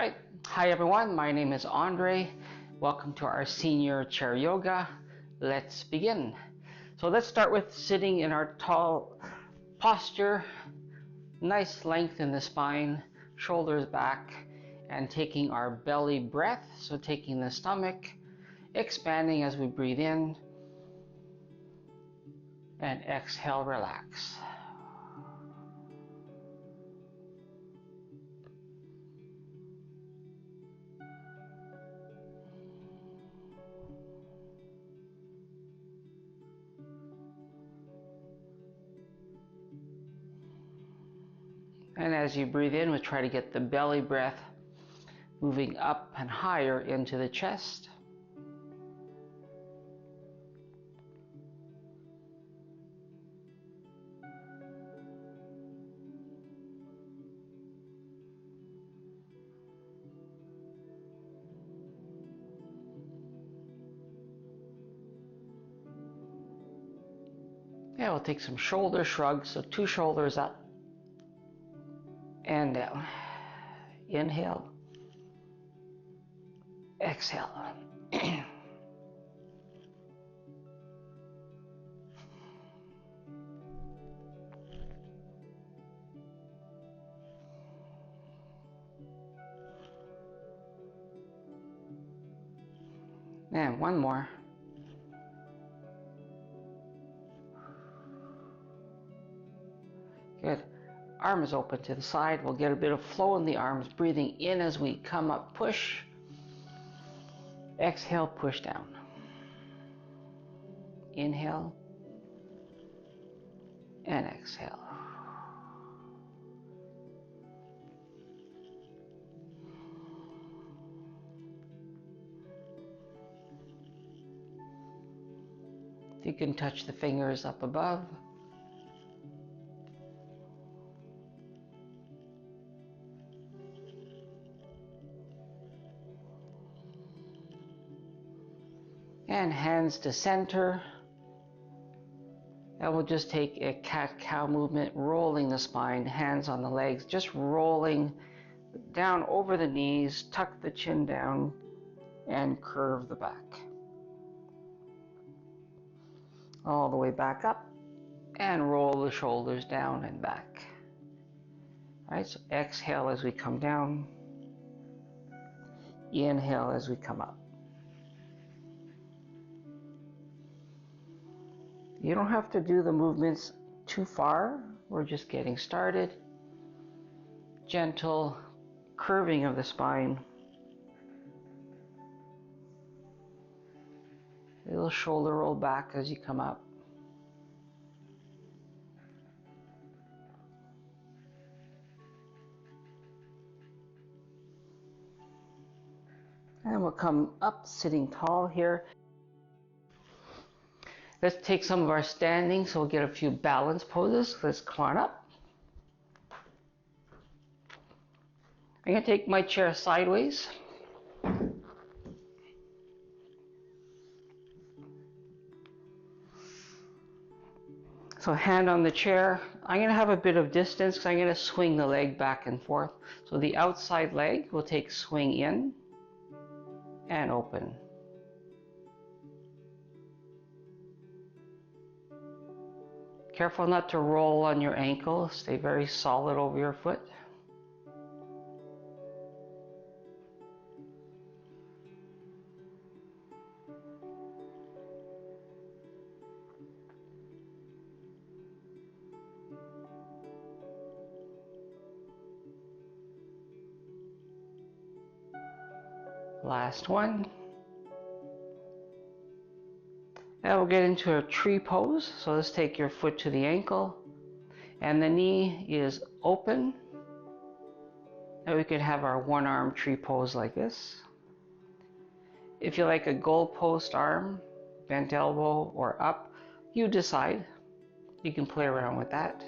Right. Hi everyone, my name is Andre. Welcome to our senior chair yoga. Let's begin. So let's start with sitting in our tall posture. Nice length in the spine, shoulders back, and taking our belly breath. So taking the stomach, expanding as we breathe in, and exhale, relax. And as you breathe in, we try to get the belly breath moving up and higher into the chest. Yeah, we'll take some shoulder shrugs, so 2 shoulders up and down. Inhale, exhale. And one more. Good. Arms open to the side. We'll get a bit of flow in the arms, breathing in as we come up, push. Exhale, push down. Inhale and exhale. You can touch the fingers up above. And hands to center. And we'll just take a cat-cow movement, rolling the spine, hands on the legs, just rolling down over the knees, tuck the chin down, and curve the back. All the way back up, and roll the shoulders down and back. All right, so exhale as we come down. Inhale as we come up. You don't have to do the movements too far. We're just getting started. Gentle curving of the spine. A little shoulder roll back as you come up. And we'll come up sitting tall here. Let's take some of our standing, so we'll get a few balance poses. Let's come on up. I'm going to take my chair sideways. So hand on the chair. I'm going to have a bit of distance because I'm going to swing the leg back and forth. So the outside leg will take swing in and open. Careful not to roll on your ankle. Stay very solid over your foot. Last one. Now we'll get into a tree pose. So let's take your foot to the ankle and the knee is open. And we could have our one arm tree pose like this. If you like a goalpost arm, bent elbow or up, you decide. You can play around with that.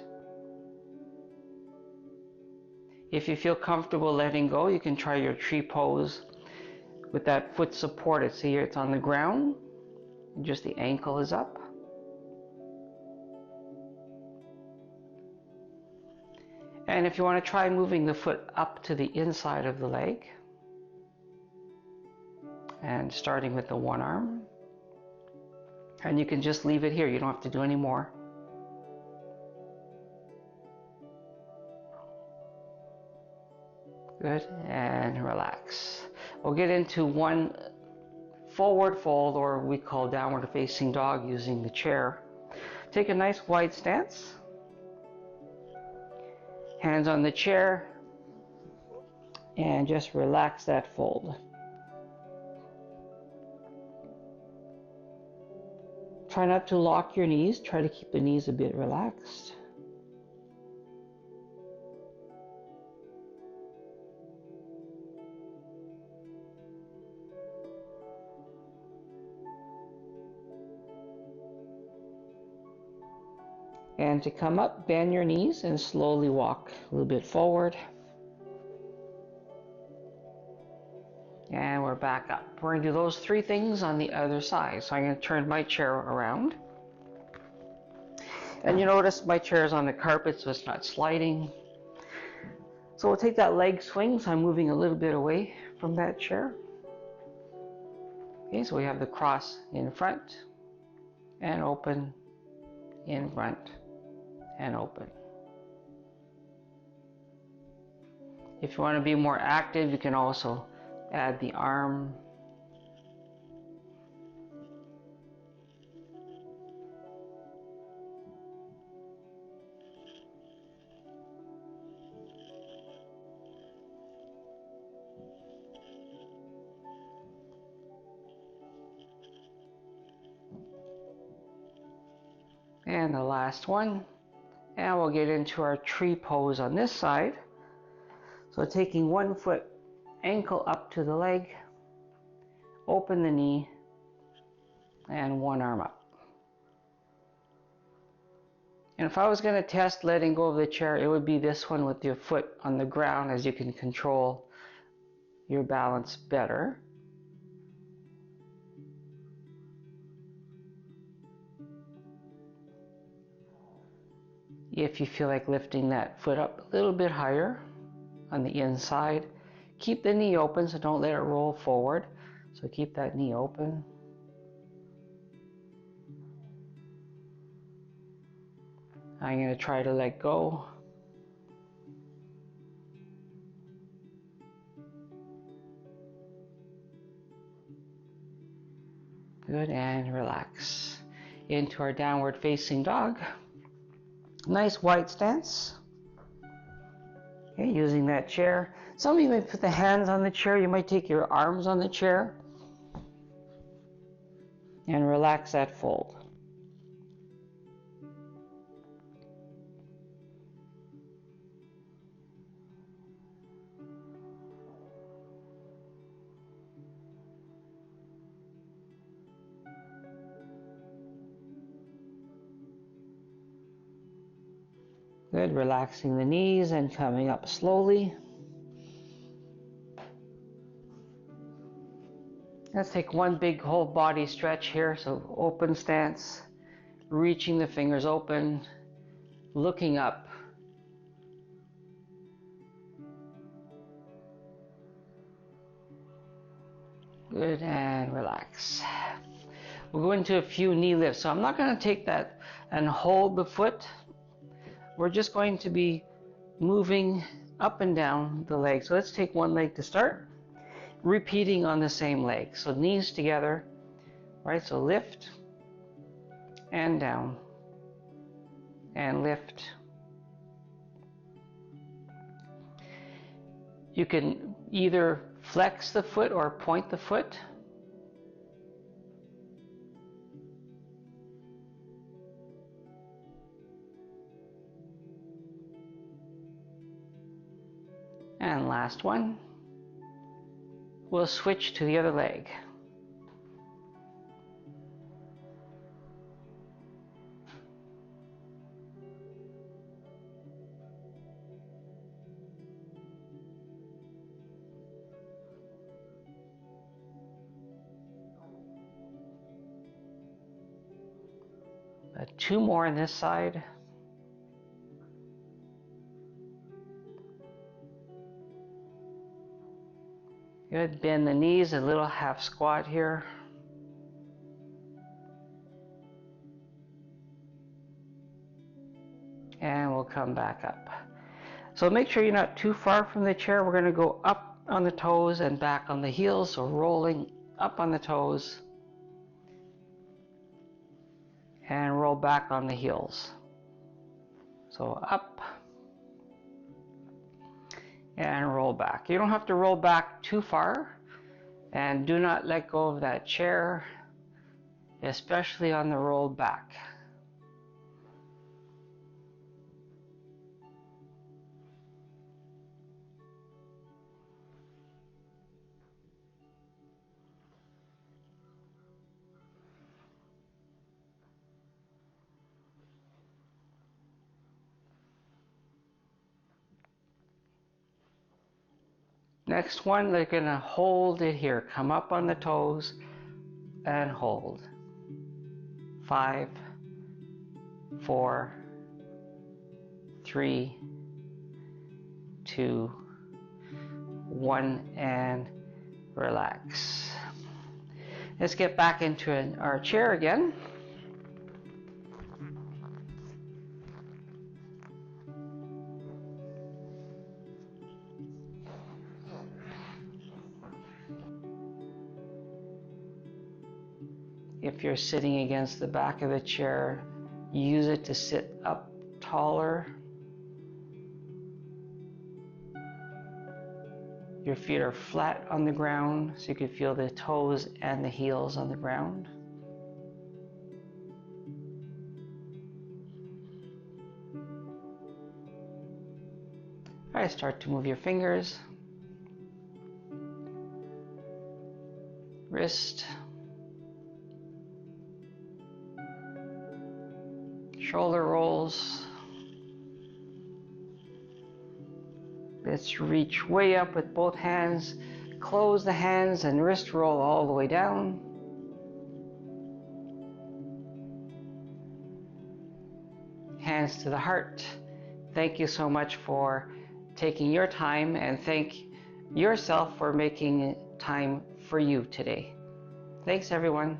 If you feel comfortable letting go, you can try your tree pose with that foot supported. See here, it's on the ground. Just the ankle is up. And if you want to try moving the foot up to the inside of the leg, And starting with the one arm. And you can just leave it here. You don't have to do any more. Good, and relax. We'll get into one forward fold, or we call downward facing dog, using the chair. Take a nice wide stance. Hands on the chair, and just relax that fold. Try not to lock your knees. Try to keep the knees a bit relaxed. And to come up, bend your knees and slowly walk a little bit forward. And we're back up. We're going to do those three things on the other side. So I'm going to turn my chair around. And you notice my chair is on the carpet, so it's not sliding. So we'll take that leg swing. So I'm moving a little bit away from that chair. Okay, so we have the cross in front and open, in front and open. If you want to be more active, you can also add the arm. And the last one. And we'll get into our tree pose on this side. So taking one foot, ankle up to the leg, open the knee, and one arm up. And if I was going to test letting go of the chair, it would be this one with your foot on the ground, as you can control your balance better. If you feel like lifting that foot up a little bit higher on the inside, keep the knee open, so don't let it roll forward. So keep that knee open. I'm going to try to let go. Good, and relax. Into our downward facing dog. Nice wide stance. Okay, using that chair. Some of you may put the hands on the chair. You might take your arms on the chair and relax that fold. Good, relaxing the knees and coming up slowly. Let's take one big whole body stretch here. So open stance, reaching the fingers open, looking up. Good, and relax. We'll go into a few knee lifts. So I'm not going to take that and hold the foot. We're just going to be moving up and down the leg. So let's take one leg to start, repeating on the same leg. So knees together, right? So lift and down and lift. You can either flex the foot or point the foot. And last one, we'll switch to the other leg. Two more on this side. Good. Bend the knees, a little half squat here. And we'll come back up. So make sure you're not too far from the chair. We're going to go up on the toes and back on the heels. So rolling up on the toes and roll back on the heels. So up and roll back. You don't have to roll back too far, and do not let go of that chair, especially on the roll back. Next one, they're going to hold it here. Come up on the toes and hold. 5, 4, 3, 2, 1, and relax. Let's get back into our chair again. If you're sitting against the back of the chair, use it to sit up taller. Your feet are flat on the ground, so you can feel the toes and the heels on the ground. All right, start to move your fingers, wrist, shoulder rolls. Let's reach way up with both hands. Close the hands and wrist roll all the way down. Hands to the heart. Thank you so much for taking your time, and thank yourself for making time for you today. Thanks, everyone.